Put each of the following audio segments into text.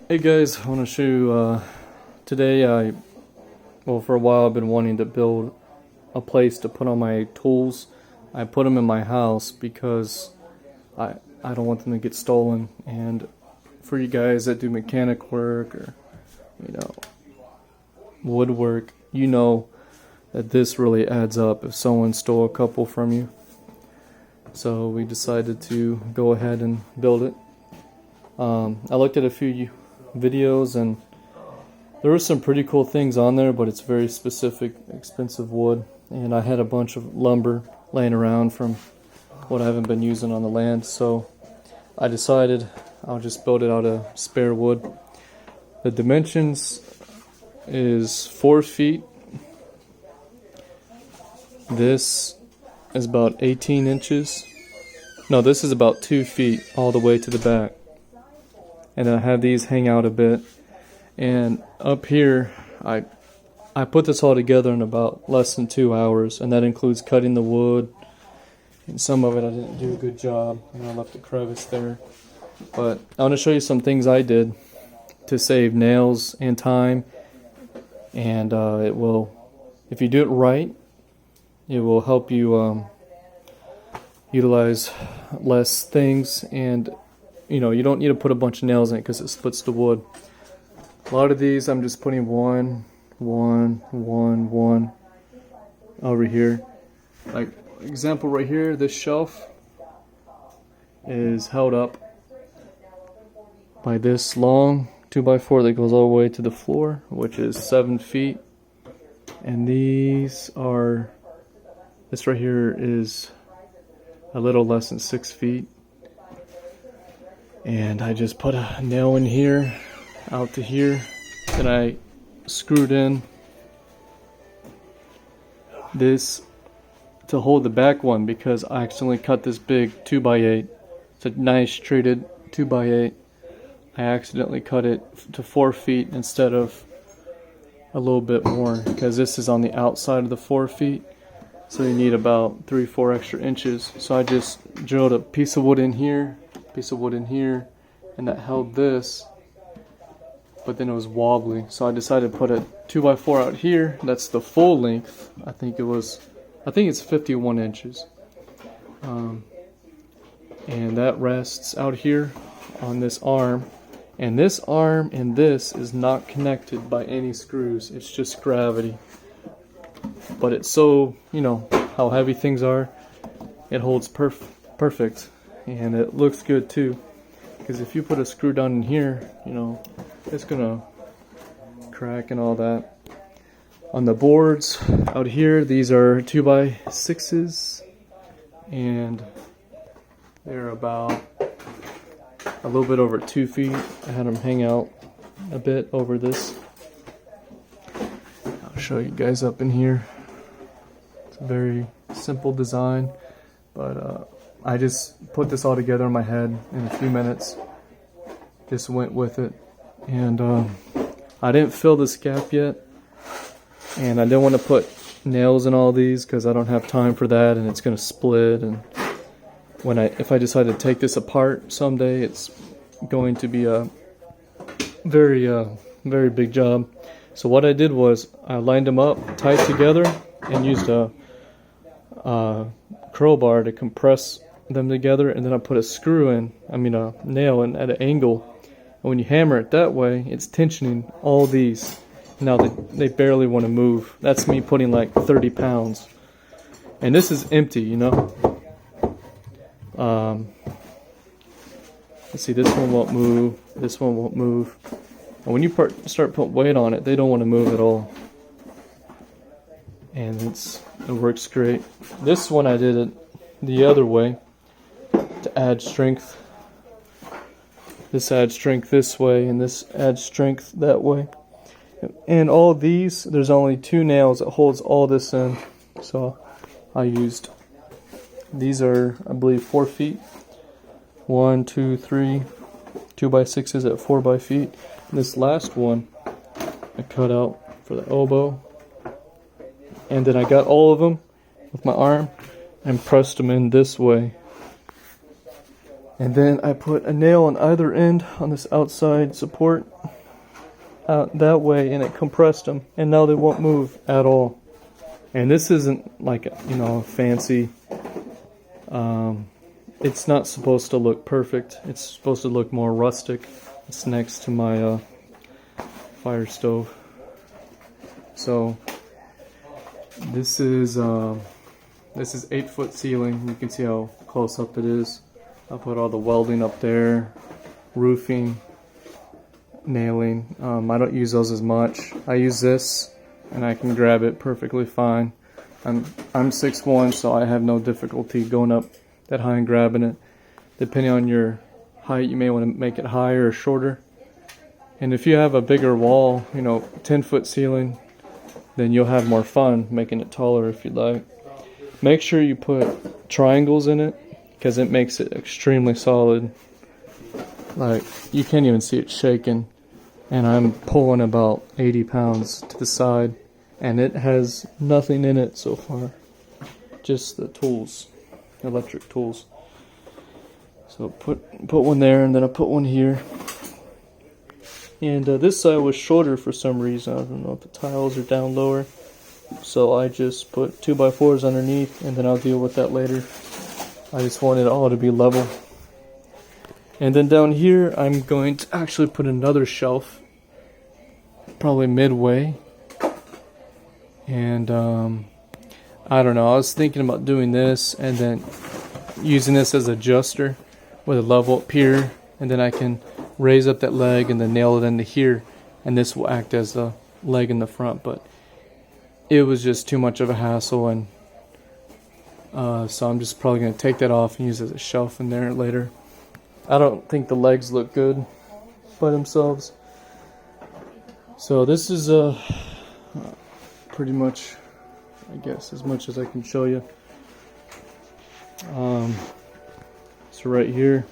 Hey guys, I want to show you, today well, for a while I've been wanting to build a place to put all my tools. I put them in my house because I don't want them to get stolen. And for you guys that do mechanic work or, woodwork, you know that this really adds up if someone stole a couple from you. So we decided to go ahead and build it. I looked at a few videos and there were some pretty cool things on there, but it's very specific, expensive wood, and I had a bunch of lumber laying around from what I haven't been using on the land, so I decided I'll just build it out of spare wood. The dimensions is 4 feet. This is about 18 inches. No, this is about 2 feet all the way to the back. And I have these hang out a bit. And up here, I put this all together in about less than 2 hours, and that includes cutting the wood. And some of it I didn't do a good job, and I left a crevice there. But I want to show you some things I did to save nails and time. And it will, if you do it right, it will help you utilize less things, and you don't need to put a bunch of nails in it because it splits the wood. A lot of these I'm just putting one over here. Like example right here, this shelf is held up by this long 2x4 that goes all the way to the floor, which is 7 feet. And these are, this right here is a little less than 6 feet. And I just put a nail in here, out to here, then I screwed in this to hold the back one because I accidentally cut this big 2x8. It's a nice treated 2x8. I accidentally cut it to 4 feet instead of a little bit more because this is on the outside of the 4 feet. So you need about 3-4 extra inches. So I just drilled a piece of wood in here, and that held this, but then it was wobbly. So I decided to put a 2x4 out here. That's the full length. I think it's 51 inches. And that rests out here on this arm. And this arm and this is not connected by any screws. It's just gravity. But it's so, how heavy things are, it holds perfect. And it looks good too. Because if you put a screw down in here, it's gonna crack and all that. On the boards out here, these are 2x6s. And they're about a little bit over 2 feet. I had them hang out a bit over this. I'll show you guys up in here. It's a very simple design, but I just put this all together in my head in a few minutes. Just went with it, and I didn't fill this gap yet, and I didn't want to put nails in all these because I don't have time for that, and it's gonna split. And if I decide to take this apart someday, it's going to be a very big job. So what I did was I lined them up tight together and used a crowbar to compress them together, and then I put a nail in at an angle, and when you hammer it that way, it's tensioning all these. Now they barely want to move. That's me putting like 30 pounds, and this is empty, let's see, this one won't move, this one won't move, and when you start putting weight on it, they don't want to move at all, and it works great. This one I did it the other way to add strength. This adds strength this way, and this adds strength that way. And all of these, there's only 2 nails that holds all this in. So I used, these are, I believe, 4 feet. 1, 2, 3, 2x6s at 4 feet. And this last one I cut out for the elbow. And then I got all of them with my arm and pressed them in this way. And then I put a nail on either end on this outside support out that way, and it compressed them, and now they won't move at all. And this isn't like, you know, fancy. It's not supposed to look perfect. It's supposed to look more rustic. It's next to my fire stove. So this is 8-foot ceiling. You can see how close up it is. I'll put all the welding up there, roofing, nailing. I don't use those as much. I use this, and I can grab it perfectly fine. I'm 6'1", so I have no difficulty going up that high and grabbing it. Depending on your height, you may want to make it higher or shorter. And if you have a bigger wall, you know, 10-foot ceiling, then you'll have more fun making it taller if you'd like. Make sure you put triangles in it, because it makes it extremely solid. Like, you can't even see it shaking. And I'm pulling about 80 pounds to the side, and it has nothing in it so far. Just the tools, electric tools. So put one there, and then I put one here. And this side was shorter for some reason. I don't know if the tiles are down lower. So I just put 2x4s underneath, and then I'll deal with that later. I just want it all to be level. And then down here, I'm going to actually put another shelf, probably midway. And I don't know, I was thinking about doing this and then using this as an adjuster with a level up here, and then I can raise up that leg and then nail it into here, and this will act as the leg in the front. But it was just too much of a hassle, and so I'm just probably going to take that off and use it as a shelf in there later. I don't think the legs look good by themselves. So this is pretty much, I guess, as much as I can show you. So right here,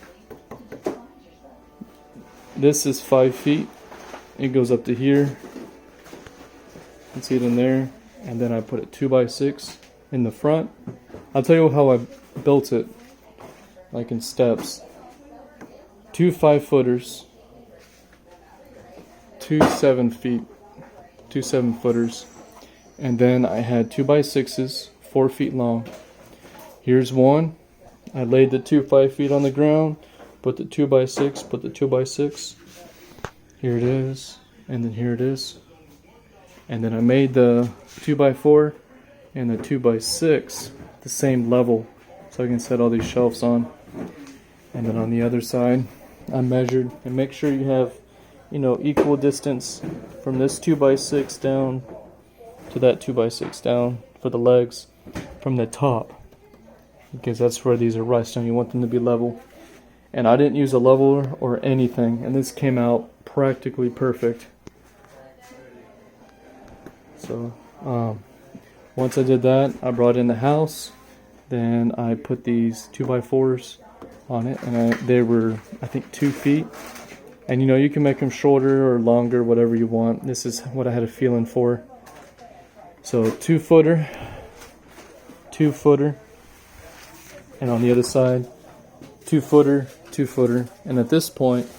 this is 5 feet. It goes up to here. You can see it in there. And then I put a 2x6 in the front. I'll tell you how I built it, like in steps. 2 5-footers, 2 7-footers, and then I had 2x6s, 4 feet long. Here's one. I laid the 2 5 feet on the ground, put the 2x6, put the 2x6. Here it is, and then here it is. And then I made the 2x4 and the 2x6 the same level, so I can set all these shelves on. And then on the other side, I measured, and make sure you have, you know, equal distance from this 2x6 down to that 2x6 down for the legs from the top, because that's where these are resting. You want them to be level. And I didn't use a leveler or anything, and this came out practically perfect. So once I did that, I brought in the house. Then I put these 2x4s on it, and they were, I think, 2 feet. And you know, you can make them shorter or longer, whatever you want. This is what I had a feeling for. So 2-footer, 2-footer, and on the other side, 2-footer, 2-footer. And at this point,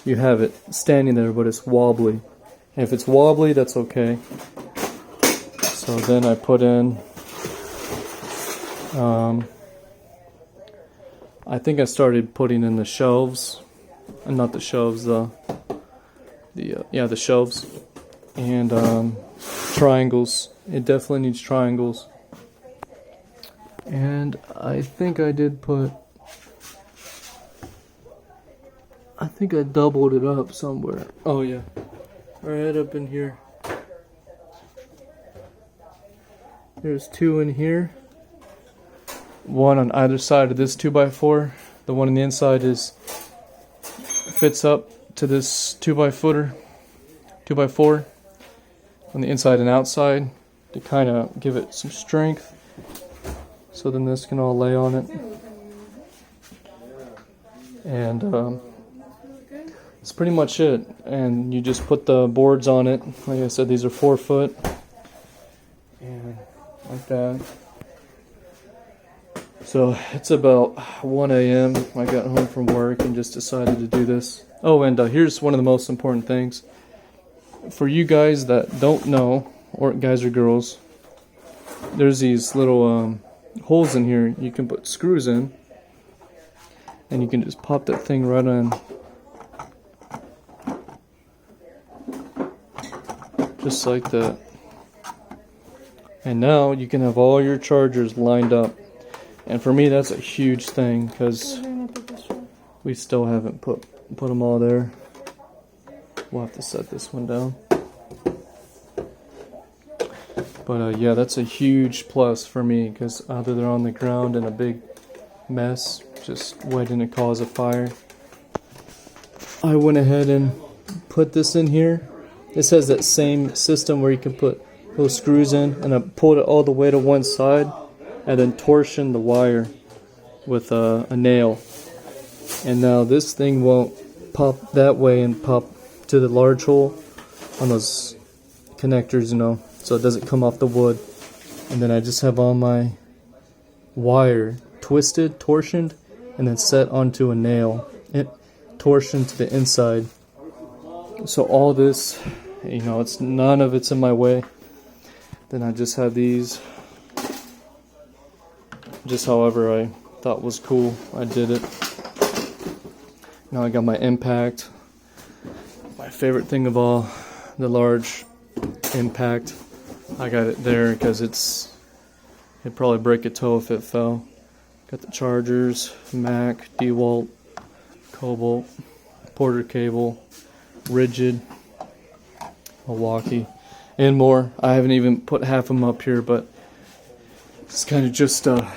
you have it standing there, but it's wobbly. And if it's wobbly, that's okay. So then I put in, I think I started putting in the shelves, not the shelves, the shelves, and triangles. It definitely needs triangles. And I think I did put, I think I doubled it up somewhere. Oh yeah, right up in here. There's 2 in here. 1 on either side of this 2x4. The one on the inside fits up to this 2x4 on the inside and outside to kind of give it some strength. So then this can all lay on it. And that's pretty much it. And you just put the boards on it. Like I said, these are 4 foot. And like that. So it's about 1 a.m. I got home from work and just decided to do this. Oh, and here's one of the most important things. For you guys that don't know, or guys or girls, there's these little holes in here you can put screws in, and you can just pop that thing right on. Just like that. And now you can have all your chargers lined up. And for me, that's a huge thing because we still haven't put them all there. We'll have to set this one down. But yeah, that's a huge plus for me because either they're on the ground in a big mess, just waiting to cause a fire. I went ahead and put this in here. This has that same system where you can put those screws in, and I pulled it all the way to one side and then torsioned the wire with a nail. And now this thing won't pop that way and pop to the large hole on those connectors, you know, so it doesn't come off the wood. And then I just have all my wire twisted, torsioned, and then set onto a nail. It torsioned to the inside. So all this, you know, it's none of it's in my way. Then I just have these, just however I thought was cool, I did it. Now I got my impact. My favorite thing of all, the large impact. I got it there because it'd probably break a toe if it fell. Got the chargers, Mac, DeWalt, Cobalt, Porter cable, Rigid, Milwaukee, and more. I haven't even put half of them up here, but it's kind of just a,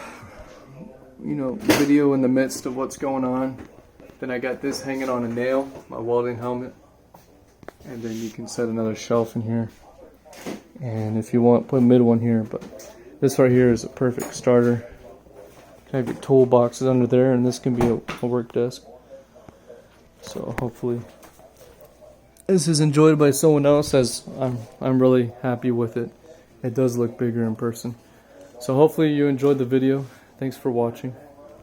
you know, video in the midst of what's going on. Then I got this hanging on a nail, my welding helmet, and then you can set another shelf in here. And if you want, put a mid one here, but this right here is a perfect starter. You can have your toolboxes under there, and this can be a work desk. So hopefully this is enjoyed by someone else, as I'm really happy with it. It does look bigger in person. So hopefully you enjoyed the video. Thanks for watching.